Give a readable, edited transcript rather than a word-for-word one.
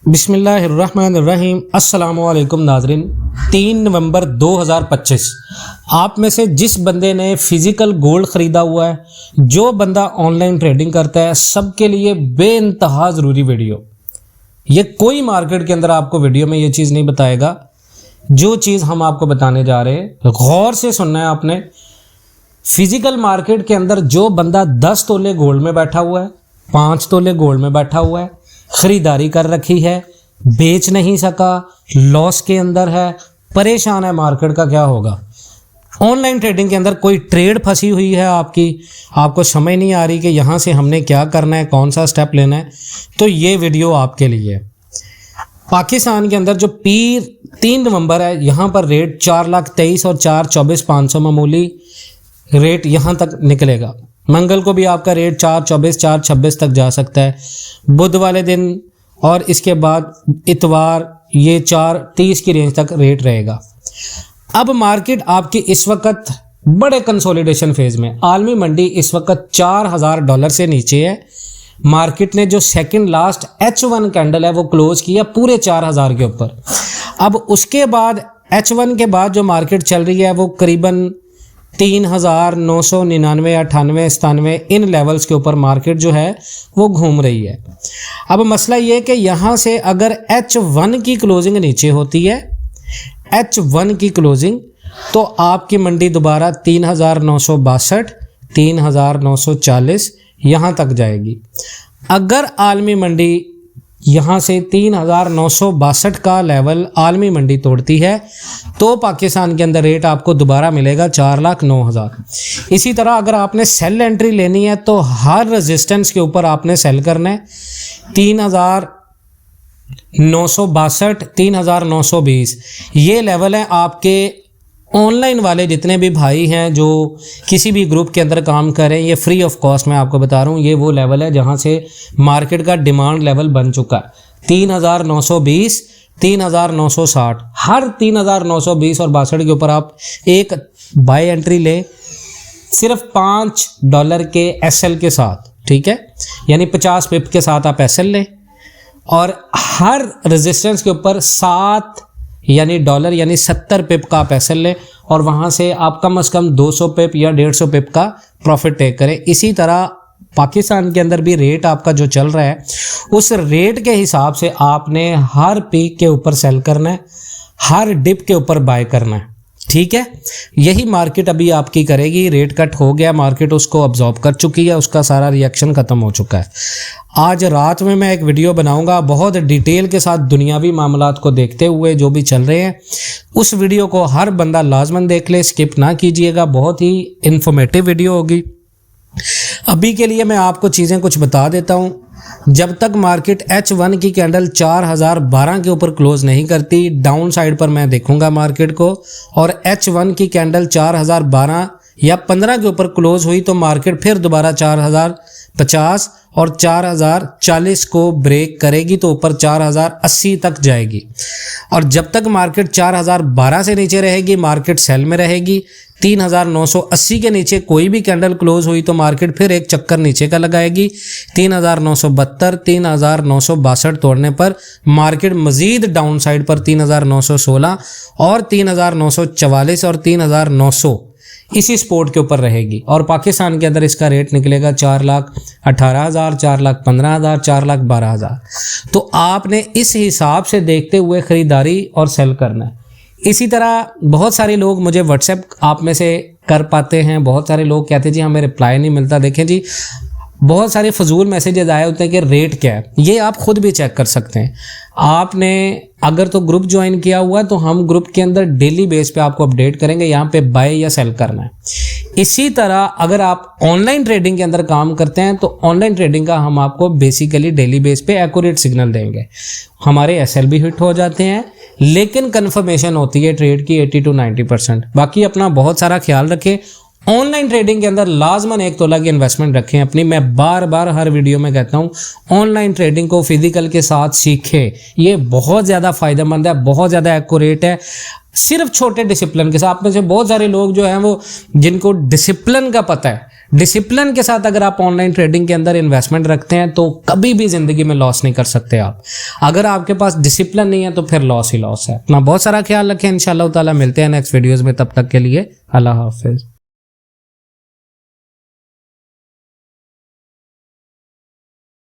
बिस्मिल्लाहिर्रहमानिर्रहीम। अस्सलामुअलैकुम नाज़रीन। 3 नवंबर 2025। आप में से जिस बंदे ने फिज़िकल गोल्ड ख़रीदा हुआ है, जो बंदा ऑनलाइन ट्रेडिंग करता है, सबके लिए बेइंतहा ज़रूरी वीडियो। ये कोई मार्केट के अंदर आपको वीडियो में ये चीज़ नहीं बताएगा जो चीज़ हम आपको बताने जा रहे हैं। गौर से सुनना है आपने। फिज़िकल मार्केट के अंदर जो बंदा 10 तोले गोल्ड में बैठा हुआ है, 5 तोले गोल्ड में बैठा हुआ है, खरीदारी कर रखी है, बेच नहीं सका, लॉस के अंदर है, परेशान है, मार्केट का क्या होगा। ऑनलाइन ट्रेडिंग के अंदर कोई ट्रेड फंसी हुई है आपको समझ नहीं आ रही कि यहाँ से हमने क्या करना है, कौन सा स्टेप लेना है, तो ये वीडियो आपके लिए है। पाकिस्तान के अंदर जो 3 नवंबर है, यहाँ पर रेट 4,23,000 और 4,24,500 मामूली रेट यहाँ तक निकलेगा। मंगल को भी आपका रेट 4,24,000 4,26,000 तक जा सकता है। बुध वाले दिन और इसके बाद इतवार ये 4,30,000 की रेंज तक रेट रहेगा। अब मार्केट आपकी इस वक्त बड़े कंसोलिडेशन फेज में, आलमी मंडी इस वक्त $4,000 से नीचे है। मार्केट ने जो सेकंड लास्ट H1 कैंडल है वो क्लोज किया पूरे 4,000 के ऊपर। अब उसके बाद H1 के बाद जो मार्केट चल रही है वो करीबन 3,999, 98, 97 इन लेवल्स के ऊपर मार्केट जो है वो घूम रही है। अब मसला ये है कि यहाँ से अगर H1 की क्लोजिंग नीचे होती है, H1 की क्लोजिंग, तो आपकी मंडी दोबारा 3,962, 3,940 यहाँ तक जाएगी। अगर आलमी मंडी यहाँ से 3,962 का लेवल आलमी मंडी तोड़ती है तो पाकिस्तान के अंदर रेट आपको दोबारा मिलेगा 4,09,000। इसी तरह अगर आपने सेल एंट्री लेनी है तो हर रेजिस्टेंस के ऊपर आपने सेल करना है। 3,962, 3,920 ये लेवल है आपके। ऑनलाइन वाले जितने भी भाई हैं जो किसी भी ग्रुप के अंदर काम कर रहे हैं, ये फ्री ऑफ कॉस्ट मैं आपको बता रहा हूँ, ये वो लेवल है जहाँ से मार्केट का डिमांड लेवल बन चुका है। 3,920, 3,960, हर 3,920 और 62 के ऊपर आप एक बाय एंट्री ले, सिर्फ $5 के एसएल के साथ, ठीक है, यानी 50 पिप के साथ आप एसएल लें, और हर रेजिस्टेंस के ऊपर 7 यानी डॉलर यानी 70 पिप का आप एसएल लें, और वहाँ से आप कम से कम 200 पिप या 150 पिप का प्रॉफिट टेक करें। इसी तरह पाकिस्तान के अंदर भी रेट आपका जो चल रहा है उस रेट के हिसाब से आपने हर पीक के ऊपर सेल करना है, हर डिप के ऊपर बाय करना है, ठीक है। यही मार्केट अभी आपकी करेगी। रेट कट हो गया, मार्केट उसको अब्जॉर्ब कर चुकी है, उसका सारा रिएक्शन ख़त्म हो चुका है। आज रात में मैं एक वीडियो बनाऊंगा बहुत डिटेल के साथ, दुनियावी मामलात को देखते हुए जो भी चल रहे हैं। उस वीडियो को हर बंदा लाजमन देख ले, स्किप ना कीजिएगा, बहुत ही इंफॉर्मेटिव वीडियो होगी। अभी के लिए मैं आपको चीज़ें कुछ बता देता हूँ। जब तक मार्केट H1 की कैंडल 4,012 के ऊपर क्लोज नहीं करती, डाउन साइड पर मैं देखूंगा मार्केट को, और H1 की कैंडल 4,012 या 15 के ऊपर क्लोज हुई तो मार्केट फिर दोबारा 4,050 और 4,040 को ब्रेक करेगी तो ऊपर 4,080 तक जाएगी। और जब तक मार्केट 4,012 से नीचे रहेगी मार्केट सेल में रहेगी। 3,980 के नीचे कोई भी कैंडल क्लोज हुई तो मार्केट फिर एक चक्कर नीचे का लगाएगी। 3,972, 3,962 तोड़ने पर मार्केट मजीद डाउन साइड पर 3,916 और 3,944 और 3,900 इसी स्पोर्ट के ऊपर रहेगी। और पाकिस्तान के अंदर इसका रेट निकलेगा 4,18,000, 4,15,000, 4,12,000। तो आपने इस हिसाब से देखते हुए ख़रीदारी और सेल करना है। इसी तरह बहुत सारे लोग मुझे व्हाट्सएप आप में से कर पाते हैं, बहुत सारे लोग कहते हैं जी हमें रिप्लाई नहीं मिलता। देखें जी, बहुत सारे फजूल मैसेजेस आए होते हैं कि रेट क्या है, ये आप खुद भी चेक कर सकते हैं। आपने अगर तो ग्रुप ज्वाइन किया हुआ है तो हम ग्रुप के अंदर डेली बेस पे आपको अपडेट करेंगे यहाँ पे बाय या सेल करना है। इसी तरह अगर आप ऑनलाइन ट्रेडिंग के अंदर काम करते हैं तो ऑनलाइन ट्रेडिंग का हम आपको बेसिकली डेली बेस पे एक्यूरेट सिग्नल देंगे। हमारे एसएल भी हिट हो जाते हैं, लेकिन कन्फर्मेशन होती है ट्रेड की 80 to 90%। बाकी अपना बहुत सारा ख्याल रखें। ऑनलाइन ट्रेडिंग के अंदर लाजमन 1 तोला की इन्वेस्टमेंट रखें अपनी। मैं बार बार हर वीडियो में कहता हूँ ऑनलाइन ट्रेडिंग को फिजिकल के साथ सीखें, ये बहुत ज़्यादा फ़ायदेमंद है, बहुत ज़्यादा एक्यूरेट है। सिर्फ छोटे डिसिप्लिन के साथ, आप में से बहुत सारे लोग जो हैं वो जिनको डिसिप्लिन का पता है, डिसिप्लिन के साथ अगर आप ऑनलाइन ट्रेडिंग के अंदर इन्वेस्टमेंट रखते हैं तो कभी भी ज़िंदगी में लॉस नहीं कर सकते आप। अगर आपके पास डिसिप्लिन नहीं है तो फिर लॉस ही लॉस है। अपना बहुत सारा ख्याल रखें, इंशाल्लाह ताला मिलते हैं नेक्स्ट वीडियोज़ में, तब तक के लिए अल्लाह हाफिज़।